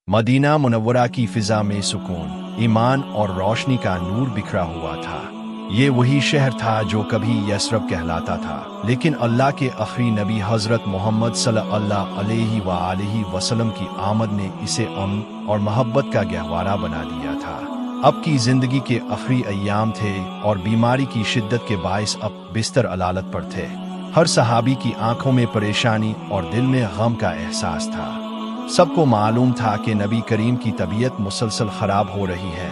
Medina Munawwara की फिजा में सुकून, ईमान और रोशनी का नूर बिखरा हुआ था। ये वही शहर था जो कभी यसरब कहलाता था, लेकिन अल्लाह के आखिरी नबी हज़रत मोहम्मद सल्लल्लाहु अलैहि वसल्लम की आमद ने इसे अमन और मोहब्बत का गहवारा बना दिया था। अब की जिंदगी के आखिरी अय्याम थे और बीमारी की शिद्दत के बायस अब बिस्तर अलालत पर थे। हर सहाबी की आंखों में परेशानी और दिल में गम का एहसास था। सबको मालूम था कि नबी करीम की तबीयत मुसलसल खराब हो रही है।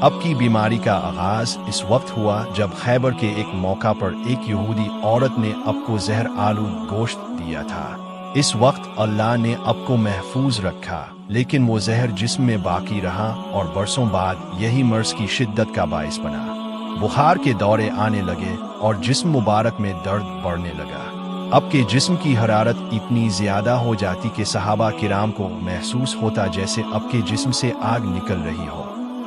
अब की बीमारी का आगाज इस वक्त हुआ जब खैबर के एक मौका पर एक यहूदी औरत ने अब को जहर आलूद गोश्त दिया था। इस वक्त अल्लाह ने अब को महफूज रखा, लेकिन वो जहर जिस्म में बाकी रहा और बरसों बाद यही मर्ज की शिद्दत का बायस बना। बुखार के दौरे आने लगे और जिस्म मुबारक में दर्द बढ़ने लगा। अब के जिस्म की हरारत इतनी ज्यादा हो जाती कि सहाबा किराम को महसूस होता जैसे अब के जिस्म से आग निकल रही हो।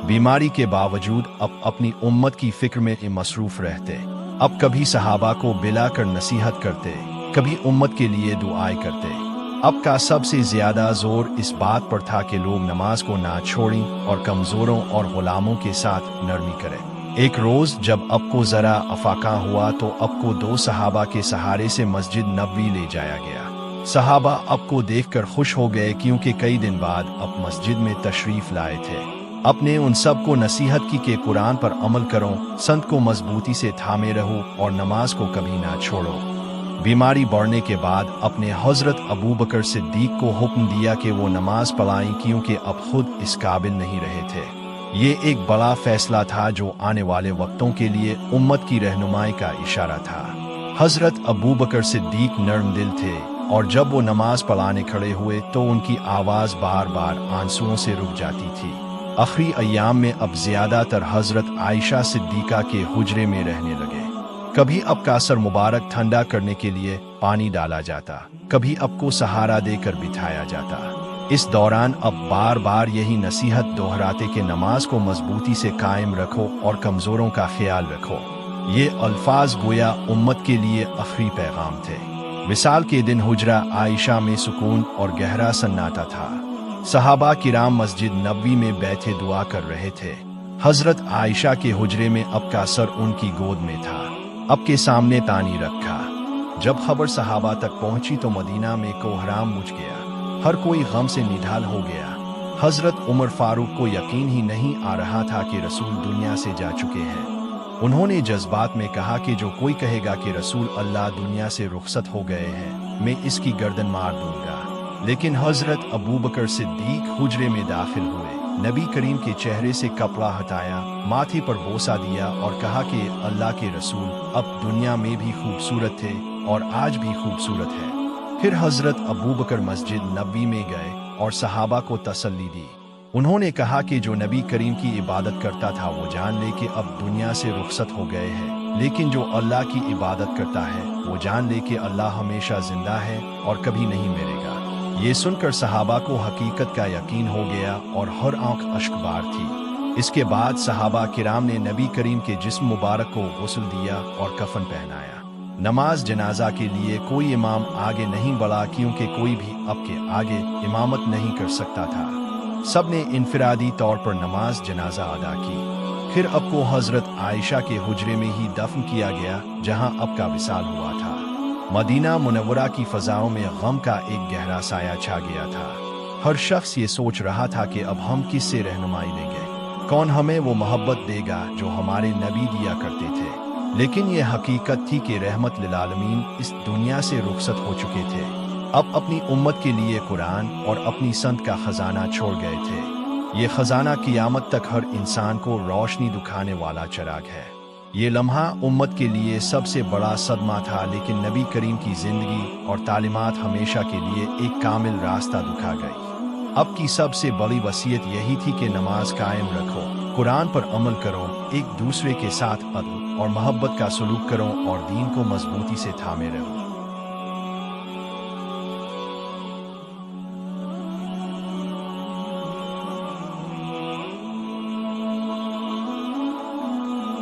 बीमारी के बावजूद अब अपनी उम्मत की फिक्र में मसरूफ रहते। अब कभी सहाबा को बिलाकर नसीहत करते, कभी उम्मत के लिए दुआएं करते। अब का सबसे ज्यादा जोर इस बात पर था कि लोग नमाज को ना छोड़ें और कमजोरों और गुलामों के साथ नरमी करें। एक रोज जब अब को जरा अफाका हुआ तो अब को दो सहाबा के सहारे से मस्जिद नबवी ले जाया गया। सहाबा अब को देखकर खुश हो गए क्योंकि कई दिन बाद अब मस्जिद में तशरीफ लाए थे। अपने उन सब को नसीहत की कि कुरान पर अमल करो, संत को मजबूती से थामे रहो और नमाज को कभी ना छोड़ो। बीमारी बढ़ने के बाद अपने हजरत अबू बकर सिद्दीक को हुक्म दिया कि वो नमाज पढ़ाएं क्योंकि अब खुद इस काबिल नहीं रहे थे। ये एक बड़ा फैसला था जो आने वाले वक्तों के लिए उम्मत की रहनुमाई का इशारा था। हजरत अबू बकर सिद्दीक नर्म दिल थे और जब वो नमाज पढ़ाने खड़े हुए तो उनकी आवाज बार बार आंसुओं से रुक जाती थी। आखिरी अय्याम में अब ज्यादातर हजरत आयशा सिद्दीका के हुजरे में रहने लगे। कभी अब का सर मुबारक ठंडा करने के लिए पानी डाला जाता, कभी अब को सहारा देकर बिठाया जाता। इस दौरान अब बार बार यही नसीहत दोहराते कि नमाज को मजबूती से कायम रखो और कमजोरों का ख्याल रखो। ये अल्फाज गोया उम्मत के लिए आखिरी पैगाम थे। विसाल के दिन हुजरा आयशा में सुकून और गहरा सन्नाटा था। सहाबा किराम मस्जिद नबवी में बैठे दुआ कर रहे थे। हजरत आयशा के हुजरे में अब का सर उनकी गोद में था। अब के सामने तानी रखा। जब खबर सहाबा तक पहुंची तो मदीना में कोहराम मुझ गया। हर कोई गम से निढाल हो गया। हजरत उमर फारूक को यकीन ही नहीं आ रहा था कि रसूल दुनिया से जा चुके हैं। उन्होंने जज्बात में कहा कि जो कोई कहेगा कि रसूल अल्लाह दुनिया से रुखसत हो गए हैं, मैं इसकी गर्दन मार दूंगा। लेकिन हजरत अबू बकर सिद्दीक हुजरे में दाखिल हुए। नबी करीम के चेहरे से कपड़ा हटाया, माथे पर बोसा दिया और कहा कि अल्लाह के रसूल अब दुनिया में भी खूबसूरत थे और आज भी खूबसूरत है। फिर हजरत अबू बकर मस्जिद नबवी में गए और सहाबा को तसल्ली दी। उन्होंने कहा कि जो नबी करीम की इबादत करता था वो जान ले कि अब दुनिया से रुखसत हो गए हैं, लेकिन जो अल्लाह की इबादत करता है वो जान ले कि अल्लाह हमेशा जिंदा है और कभी नहीं मरेगा। ये सुनकर सहाबा को हकीकत का यकीन हो गया और हर आंख अश्कबार थी। इसके बाद सहाबा किराम ने नबी करीम के जिस्म मुबारक को गुस्ल दिया और कफन पहनाया। नमाज जनाजा के लिए कोई इमाम आगे नहीं बढ़ा क्योंकि कोई भी अब के आगे इमामत नहीं कर सकता था। सब ने इनफिरादी तौर पर नमाज जनाजा अदा की। फिर अब को हजरत आयशा के हुजरे में ही दफन किया गया जहां अब का विसाल हुआ था। मदीना मुनव्वरा की फजाओं में गम का एक गहरा साया छा गया था। हर शख्स ये सोच रहा था कि अब हम किससे रहनुमाई लेंगे, कौन हमें वो मोहब्बत देगा जो हमारे नबी दिया करते थे। लेकिन ये हकीकत थी कि रहमत लिल आलमीन इस दुनिया से रुखसत हो चुके थे। अब अपनी उम्मत के लिए कुरान और अपनी संत का खजाना छोड़ गए थे। ये खजाना क़ियामत तक हर इंसान को रोशनी दिखाने वाला चिराग है। ये लम्हा उम्मत के लिए सबसे बड़ा सदमा था, लेकिन नबी करीम की जिंदगी और तालीमात हमेशा के लिए एक कामिल रास्ता दिखा गई। अब की सबसे बड़ी वसीयत यही थी कि नमाज कायम रखो, कुरान पर अमल करो, एक दूसरे के साथ अदल और मोहब्बत का सलूक करो और दीन को मजबूती से थामे रहो।